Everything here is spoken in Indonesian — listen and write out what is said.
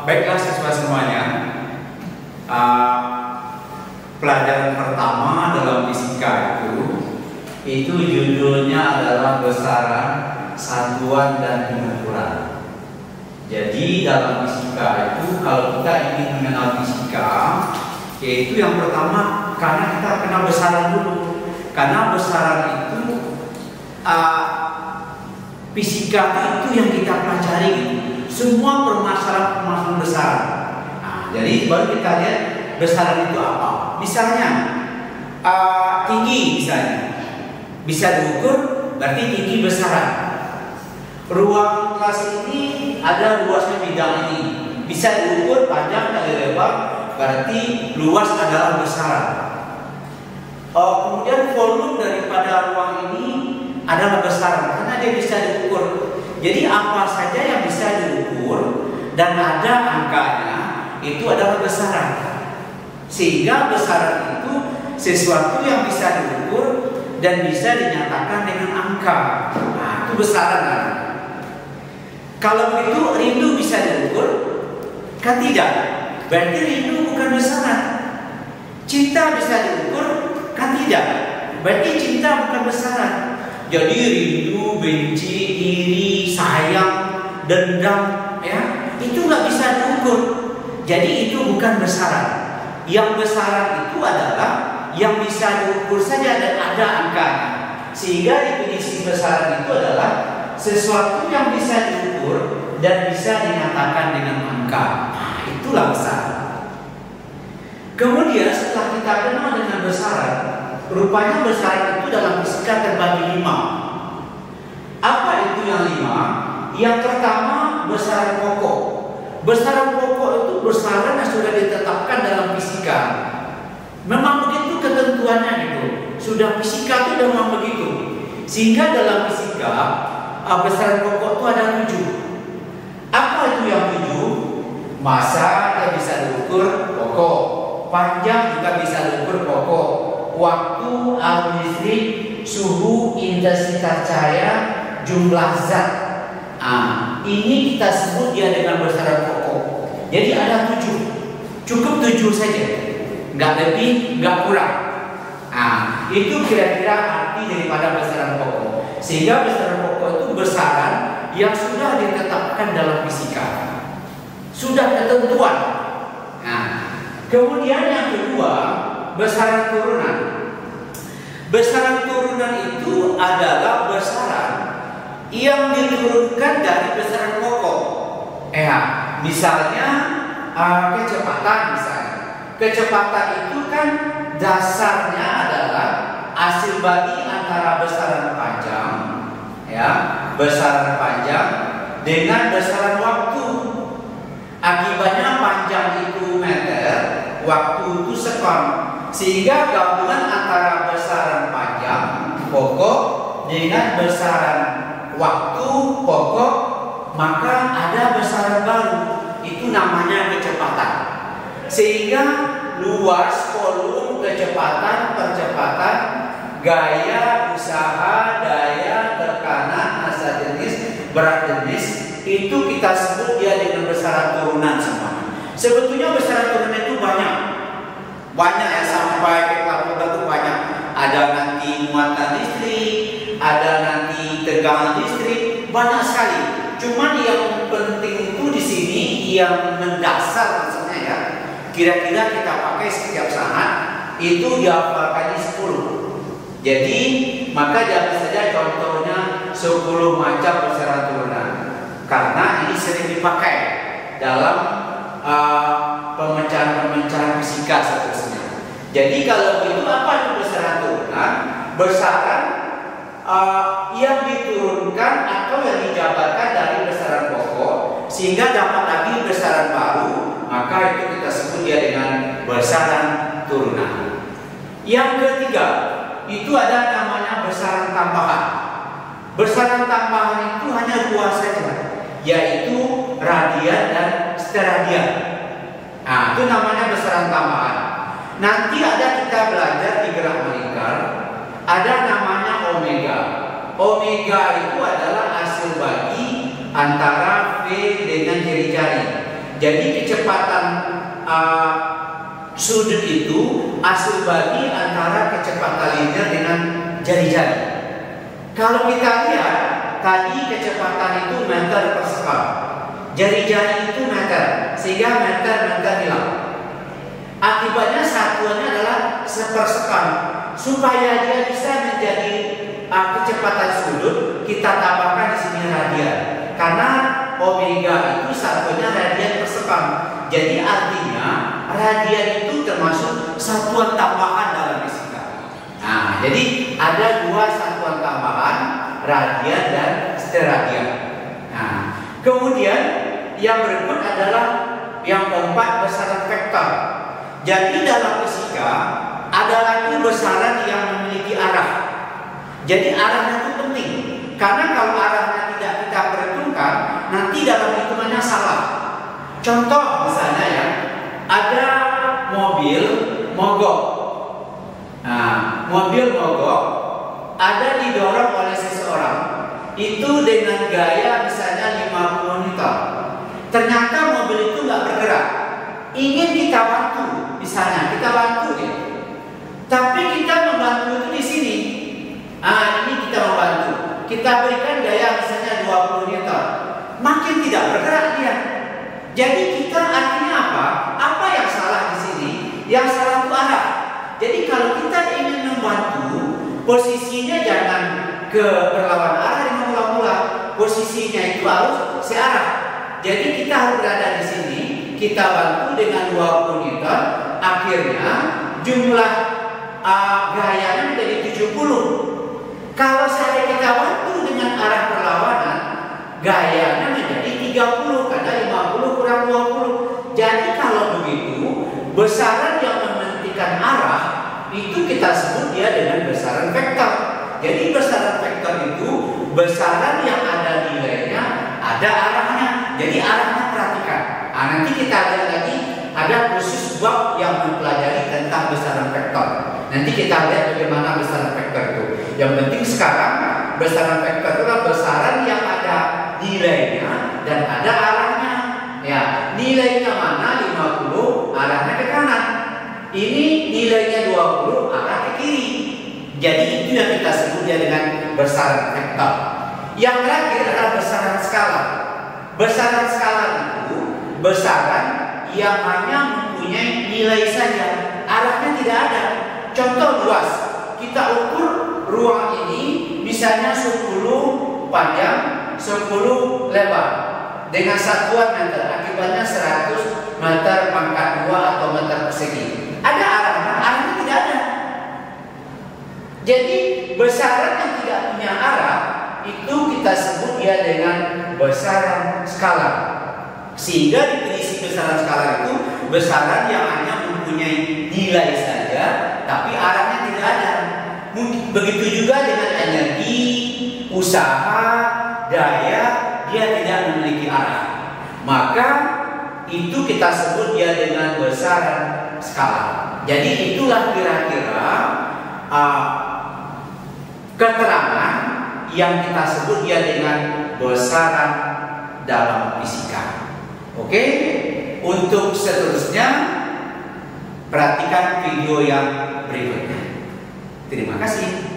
Baiklah siswa semuanya, pelajaran pertama dalam fisika itu judulnya adalah besaran, satuan, dan pengukuran. Jadi dalam fisika itu kalau kita ingin mengenal fisika, yaitu yang pertama karena kita kenal besaran dulu. Karena besaran itu fisika itu yang kita pelajari. Semua permasalahan besar. Jadi baru kita lihat besaran itu apa. Misalnya tinggi bisa diukur, berarti tinggi besaran. Ruang kelas ini ada luasnya bidang ini, bisa diukur panjang kali lebar, berarti luas adalah besaran. Kemudian volume daripada ruang ini adalah besaran karena dia bisa diukur. Jadi apa saja yang bisa diukur dan ada angkanya itu adalah besaran. Sehingga besaran itu sesuatu yang bisa diukur dan bisa dinyatakan dengan angka. Nah, itu besaran. Kalau begitu rindu bisa diukur? Kan tidak. Berarti rindu bukan besaran. Cinta bisa diukur? Kan tidak. Berarti cinta bukan besaran. Jadi rindu, benci, iri, sayang, dendam, ya, itu nggak bisa diukur. Jadi itu bukan besaran. Yang besaran itu adalah yang bisa diukur saja dan ada angkanya. Sehingga definisi besaran itu adalah sesuatu yang bisa diukur dan bisa dinyatakan dengan angka. Nah, itulah besaran. Kemudian setelah kita kenal dengan besaran, rupanya besaran itu dalam fisika terbagi 5. Apa itu yang 5? Yang pertama besaran pokok. Besaran pokok itu besaran yang sudah ditetapkan dalam fisika. Memang begitu ketentuannya gitu. Sudah fisika itu memang begitu. Sehingga dalam fisika besaran pokok itu ada 7. Apa itu yang 7? Massa yang bisa diukur pokok. Panjang juga bisa diukur pokok. Waktu, arus listrik, suhu, intensitas cahaya, jumlah zat. Ini kita sebut dia dengan besaran pokok. Jadi ada 7. Cukup 7 saja. Nggak lebih, nggak kurang. Itu kira-kira arti daripada besaran pokok. Sehingga besaran pokok itu besaran yang sudah ditetapkan dalam fisika. Sudah ketentuan. Kemudian yang kedua, besaran turunan. Besaran turunan itu adalah besaran yang diturunkan dari besaran pokok. Misalnya kecepatan misalnya. Kecepatan itu kan dasarnya adalah hasil bagi antara besaran panjang, besaran panjang dengan besaran waktu. Akibatnya panjang itu meter, waktu itu sekon. Sehingga gabungan antara besaran panjang pokok dengan besaran waktu pokok, maka ada besaran baru. Itu namanya kecepatan. Sehingga luas, volume, kecepatan, percepatan, gaya, usaha, daya, tekanan, massa jenis, berat jenis, itu kita sebut dia dengan besaran turunan semua. Sebetulnya besaran turunan itu banyak ya, sampai ke kalkulator itu banyak. Ada nanti muatan listrik, ada nanti tegangan listrik, banyak sekali. Cuman yang penting itu di sini yang mendasar maksudnya ya. Kira-kira kita pakai setiap saat itu dihafalkan 10. Jadi maka jangan saja contohnya 10 macam besaran turunan. Karena ini sering dipakai dalam pemecahan-pemecahan fisika seterusnya. Jadi kalau begitu apa itu besaran turunan? Besaran yang diturunkan atau yang dijabarkan dari besaran pokok sehingga dapat lagi besaran baru, maka itu kita sebut dia dengan besaran turunan. Yang ketiga, itu ada namanya besaran tambahan. Besaran tambahan itu hanya 2 saja, yaitu radian dan steradian. Itu namanya besaran tambahan. Nanti ada kita belajar di gerak melingkar, ada namanya omega. Omega itu adalah hasil bagi antara V sampai dengan jari-jari. Jadi kecepatan sudut itu hasil bagi antara kecepatan linear dengan jari-jari. Kalau kita lihat tadi kecepatan itu meter per sekon, jari-jari itu meter, sehingga meter hilang. Akibatnya satuannya adalah sepersekon. Supaya dia bisa menjadi kecepatan sudut, kita tambahkan di sini radian. Karena omega itu satuannya radian per sekon. Jadi artinya radian itu termasuk satuan tambahan dalam fisika. Nah, jadi ada dua satuan tambahan, radian dan steradian. Nah, kemudian yang berikut adalah yang keempat, besaran vektor. Jadi dalam fisika ada lagi besaran yang memiliki arah. Jadi arahnya itu penting, karena kalau arahnya tidak kita perhitungkan, nanti dalam hitungannya salah. Contoh misalnya ya, ada mobil mogok. Nah, mobil mogok ada didorong oleh seseorang itu dengan gaya misalnya 50 Newton. Ternyata mobil itu nggak bergerak. Ingin kita bantu, misalnya kita bantu dia. Tapi kita membantu itu di sini. Ini kita membantu. Kita berikan gaya misalnya 20 Newton. Makin tidak bergerak dia. Jadi kita artinya apa? Apa yang salah di sini? Yang salah itu arah. Jadi kalau kita ingin membantu, posisinya jangan ke berlawan arah dengan mula-mula. Posisinya itu harus searah. Jadi kita harus berada di sini. Kita bantu dengan 20 Newton. Akhirnya jumlah gayanya menjadi 70. Kalau saya kita bantu dengan arah berlawanan, gayanya menjadi 30 karena 50 kurang 20. Jadi kalau begitu, besaran yang menentukan arah itu kita sebut dia dengan besaran vektor. Jadi besaran vektor itu besaran yang ada nilainya, ada arahnya. Jadi arahnya perhatikan. Nanti kita lihat lagi ada khusus bab yang mempelajari tentang besaran vektor. Nanti kita lihat bagaimana besaran vektor itu. Yang penting sekarang besaran vektor itu adalah besaran yang ada nilainya dan ada arahnya. Ya, nilainya mana 50, arahnya ke kanan. Ini nilainya 20, arah ke kiri. Jadi itu yang kita sebut dengan besaran vektor. Yang terakhir adalah besaran skala. Besaran skala itu besaran yang hanya mempunyai nilai saja, arahnya tidak ada. Contoh luas, kita ukur ruang ini misalnya 10 panjang, 10 lebar dengan satuan meter, akibatnya 100 meter pangkat 2 atau meter persegi. Ada arahnya? Arahnya tidak ada. Jadi besaran yang tidak punya arah itu kita sebut dia dengan besaran skala. Sehingga definisi besaran skala itu besaran yang hanya mempunyai nilai saja, tapi arahnya tidak ada. Begitu juga dengan energi, usaha, daya, dia tidak memiliki arah. Maka itu kita sebut dia dengan besaran skala. Jadi itulah kira-kira keterangan yang kita sebut dia dengan besaran dalam fisika. Oke, untuk seterusnya perhatikan video yang berikutnya. Terima kasih.